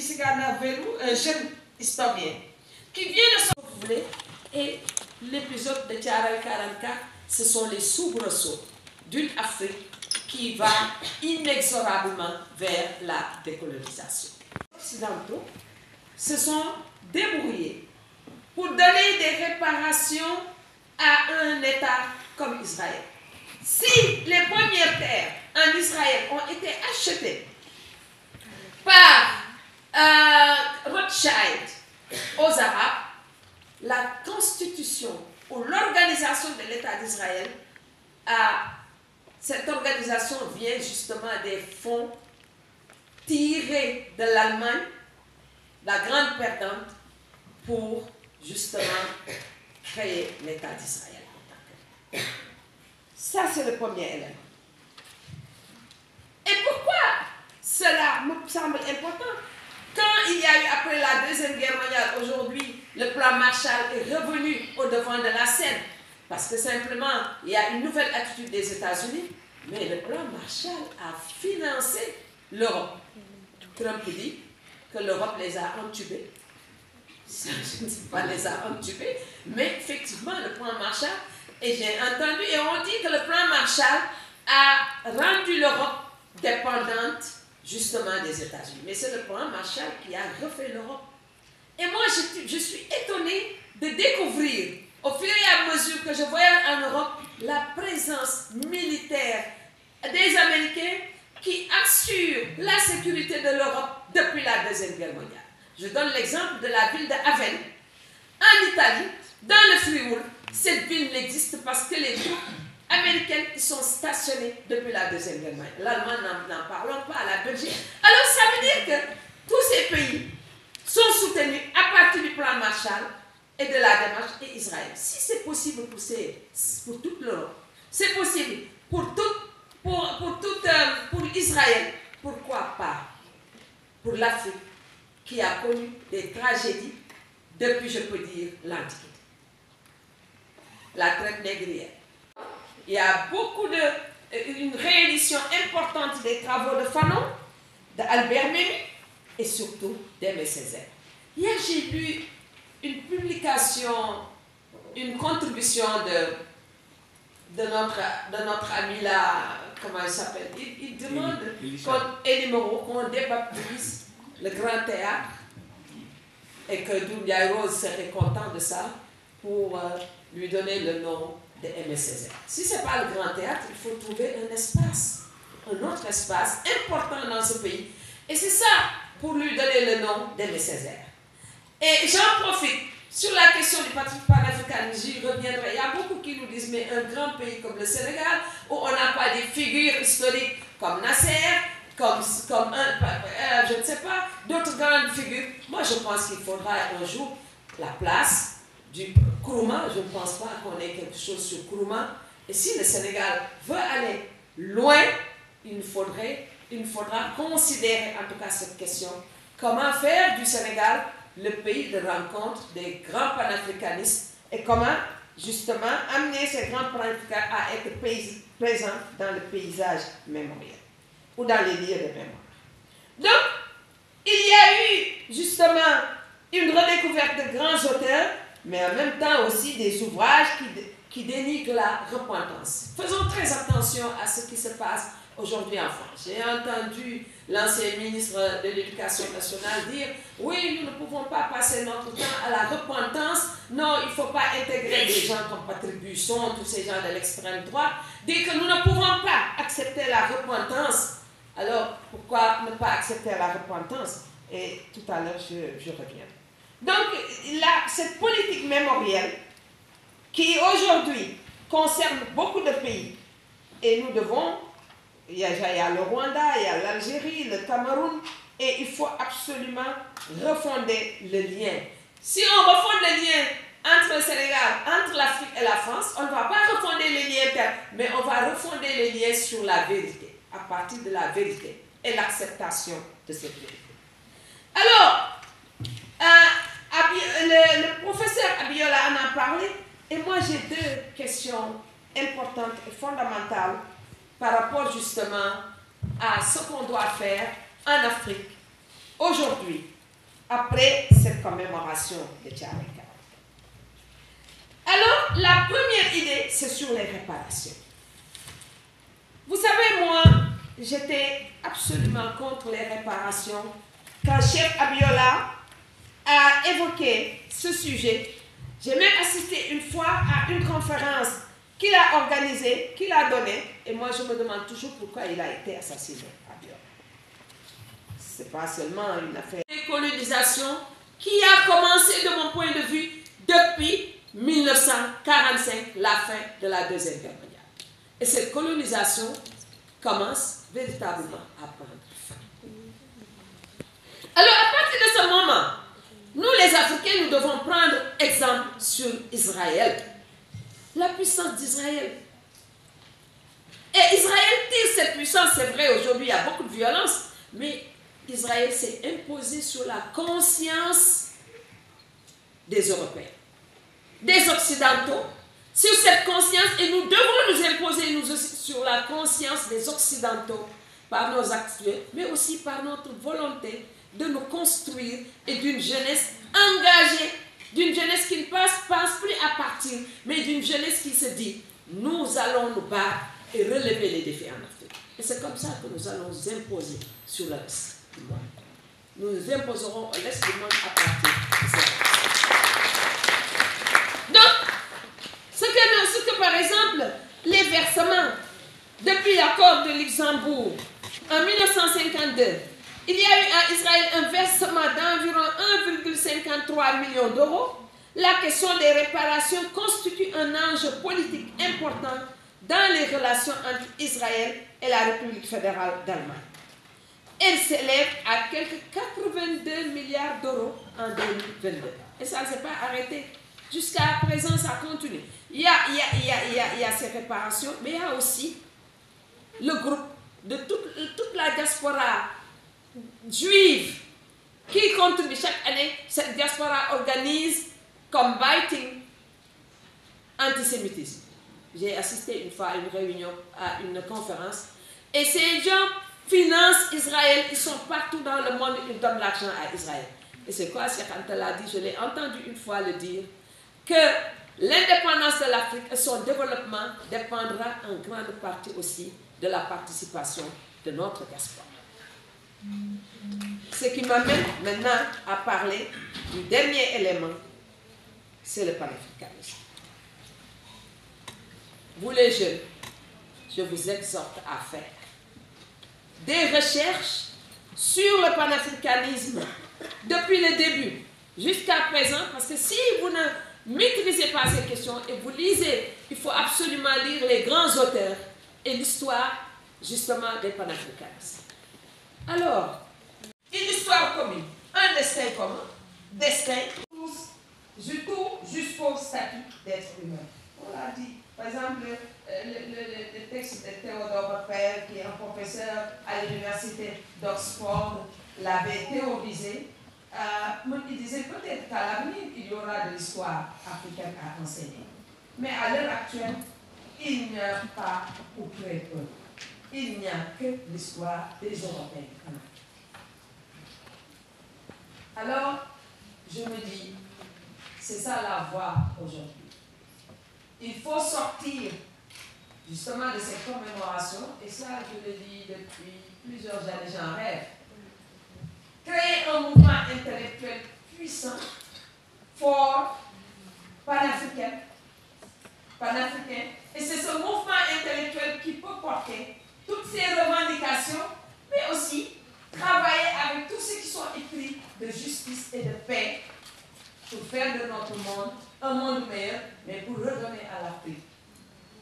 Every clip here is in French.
Naveru, un jeune historien, qui vient de se voulez, et l'épisode de Tiaray 44, ce sont les soubresauts d'une Afrique qui va inexorablement vers la décolonisation. Les Occidentaux se sont débrouillés pour donner des réparations à un État comme Israël. Si les premières terres en Israël ont été achetées par Rothschild aux Arabes, la constitution ou l'organisation de l'État d'Israël, cette organisation vient justement des fonds tirés de l'Allemagne, la grande perdante, pour justement créer l'État d'Israël. Ça, c'est le premier élément. Et pourquoi cela me semble important? Quand il y a eu, après la Deuxième Guerre mondiale, aujourd'hui, le plan Marshall est revenu au devant de la scène, parce que simplement, il y a une nouvelle attitude des États-Unis, mais le plan Marshall a financé l'Europe. Trump dit que l'Europe les a entubés. Je ne sais pas les a entubés, mais effectivement, le plan Marshall, et j'ai entendu, et on dit que le plan Marshall a rendu l'Europe dépendante justement des États-Unis. Mais c'est le plan Marshall qui a refait l'Europe. Et moi, je suis étonnée de découvrir, au fur et à mesure que je voyais en Europe, la présence militaire des Américains qui assurent la sécurité de l'Europe depuis la Deuxième Guerre mondiale. Je donne l'exemple de la ville de Aven, en Italie, dans le Fribourg. Cette ville n'existe parce que les troupes américaines sont stationnées depuis la Deuxième Guerre mondiale. L'Allemagne, n'en parlons pas, la Belgique. Alors ça veut dire que tous ces pays sont soutenus à partir du plan Marshall et de la démarche et Israël. Si c'est possible pour toute l'Europe, c'est possible pour Israël, pourquoi pas pour l'Afrique qui a connu des tragédies depuis, je peux dire, l'Antiquité. La traite négrière. Il y a une réédition importante des travaux de Fanon, d'Albert Memmi et surtout d'Aimé Césaire. Hier, j'ai lu une publication, une contribution de notre ami là, comment il s'appelle? Il demande qu'on débaptise le Grand Théâtre et que Doumbia Rose serait content de ça pour lui donner le nom d'Aimé Césaire. Si ce n'est pas le Grand Théâtre, il faut trouver un espace, un autre espace important dans ce pays. Et c'est ça pour lui donner le nom d'Aimé Césaire. Et j'en profite sur la question du panafricanisme, j'y reviendrai. Il y a beaucoup qui nous disent, mais un grand pays comme le Sénégal, où on n'a pas des figures historiques comme Nasser, comme je ne sais pas, d'autres grandes figures. Moi, je pense qu'il faudra un jour la place du Nkrumah. Je ne pense pas qu'on ait quelque chose sur Nkrumah. Et si le Sénégal veut aller loin, il faudra considérer en tout cas cette question. Comment faire du Sénégal le pays de rencontre des grands panafricanistes et comment justement amener ces grands panafricains à être présents dans le paysage mémoriel ou dans les lieux de mémoire. Donc, il y a eu justement une redécouverte de grands auteurs, mais en même temps aussi des ouvrages qui dénigrent la repentance. Faisons très attention à ce qui se passe aujourd'hui en France. J'ai entendu l'ancien ministre de l'Éducation nationale dire « Oui, nous ne pouvons pas passer notre temps à la repentance. Non, il ne faut pas intégrer des gens comme Patrick Buisson, tous ces gens de l'extrême droite. Dire que nous ne pouvons pas accepter la repentance. Alors, pourquoi ne pas accepter la repentance ?» Et tout à l'heure, je reviens. Donc, cette politique mémorielle qui aujourd'hui concerne beaucoup de pays, et nous devons... Il y a le Rwanda, il y a l'Algérie, le Cameroun, et il faut absolument refonder le lien. Si on refonde le lien entre le Sénégal, entre l'Afrique et la France, on ne va pas refonder les liens, mais on va refonder les liens sur la vérité, à partir de la vérité et l'acceptation de cette vérité. Alors, le professeur Abiola en a parlé, et moi j'ai deux questions importantes et fondamentales par rapport justement à ce qu'on doit faire en Afrique aujourd'hui, après cette commémoration de Tchareka? Alors, la première idée, c'est sur les réparations. Vous savez, moi, j'étais absolument contre les réparations. Quand Chef Abiola a évoqué ce sujet, j'ai même assisté une fois à une conférence qu'il a organisée, qu'il a donnée, et moi je me demande toujours pourquoi il a été assassiné, Abiola. Ce n'est pas seulement une affaire de colonisation qui a commencé, de mon point de vue, depuis 1945, la fin de la Deuxième Guerre mondiale. Et cette colonisation commence véritablement à prendre fin. Alors, à partir de ce moment, nous les Africains, nous devons prendre exemple sur Israël. La puissance d'Israël. Et Israël tire cette puissance, c'est vrai, aujourd'hui il y a beaucoup de violence, mais Israël s'est imposé sur la conscience des Européens, des Occidentaux, sur cette conscience, et nous devons nous imposer nous aussi sur la conscience des Occidentaux par nos actes, mais aussi par notre volonté de nous construire et d'une jeunesse engagée, d'une jeunesse qui ne pense plus à partir, mais d'une jeunesse qui se dit, nous allons nous battre et relever les défis en Afrique. Et c'est comme ça que nous allons nous imposer sur le reste du monde. Nous nous imposerons au reste du monde à partir de ça. Donc, ce que par exemple, les versements, depuis l'accord de Luxembourg, en 1952, il y a eu à Israël un versement d'environ 1,53 million d'euros. La question des réparations constitue un enjeu politique important dans les relations entre Israël et la République fédérale d'Allemagne. Elle s'élève à quelques 82 milliards d'euros en 2022. Et ça ne s'est pas arrêté. Jusqu'à présent, ça continue. Il y a ces réparations, mais il y a aussi le groupe de toute la diaspora juive qui contribue chaque année. Cette diaspora organise Combating Antisémitisme. J'ai assisté une fois à une réunion, à une conférence, et ces gens financent Israël, ils sont partout dans le monde, ils donnent l'argent à Israël. Et c'est quoi, Cheikh Anta l'a dit, je l'ai entendu une fois le dire, que l'indépendance de l'Afrique et son développement dépendra en grande partie aussi de la participation de notre diaspora. Ce qui m'amène maintenant à parler du dernier élément, c'est le panafricanisme. Vous les jeunes, je vous exhorte à faire des recherches sur le panafricanisme depuis le début jusqu'à présent, parce que si vous ne maîtrisez pas ces questions et vous lisez, il faut absolument lire les grands auteurs et l'histoire justement des panafricanistes. Alors, une histoire commune, un destin commun, destin jusqu'au statut d'être humain. On l'a dit. Par exemple, le texte de Théodore Pell, qui est un professeur à l'université d'Oxford, l'avait théorisé. Il disait peut-être qu'à l'avenir, il y aura de l'histoire africaine à enseigner. Mais à l'heure actuelle, il n'y a pas, ou très peu, il n'y a que l'histoire des Européens. Alors, je me dis, c'est ça la voie aujourd'hui. Il faut sortir justement de cette commémoration, et ça je le dis depuis plusieurs années, j'en rêve. Créer un mouvement intellectuel puissant, fort, panafricain, et c'est ce mouvement intellectuel qui peut porter toutes ces revendications, mais aussi travailler avec tous ceux qui sont épris de justice et de paix pour faire de notre monde un monde meilleur, mais pour redonner à l'Afrique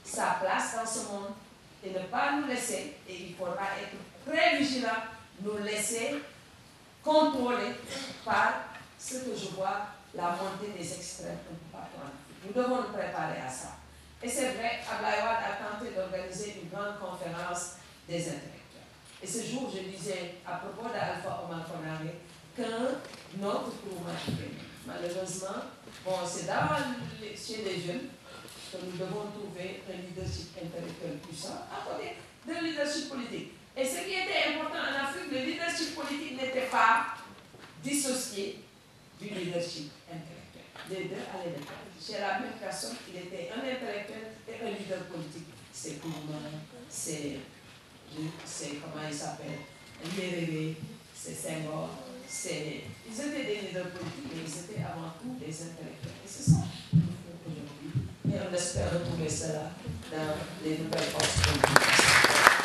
sa place dans ce monde et ne pas nous laisser, et il faudra être très vigilant, nous laisser contrôler par ce que je vois, la montée des extrêmes un peu partout en Afrique. Nous devons nous préparer à ça. Et c'est vrai, Abdoulaye Wade a tenté d'organiser une grande conférence des intellectuels. Et ce jour, je disais à propos d'Alpha Omar Konaré qu'un autre mouvement africain, malheureusement, bon, c'est chez les jeunes que nous devons trouver un leadership intellectuel puissant à côté d'un leadership politique. Et ce qui était important en Afrique, le leadership politique n'était pas dissocié du leadership intellectuel. Les deux allaient de pair. Chez la même personne, il était un intellectuel et un leader politique. C'est Nkrumah, c'est comment il s'appelle, Nyerere, c'est Senghor. Ils étaient des leaders politiques, mais ils étaient avant tout des intellectuels. Et c'est ça qu'il nous faut aujourd'hui. Et on espère retrouver cela dans les nouvelles forces politiques.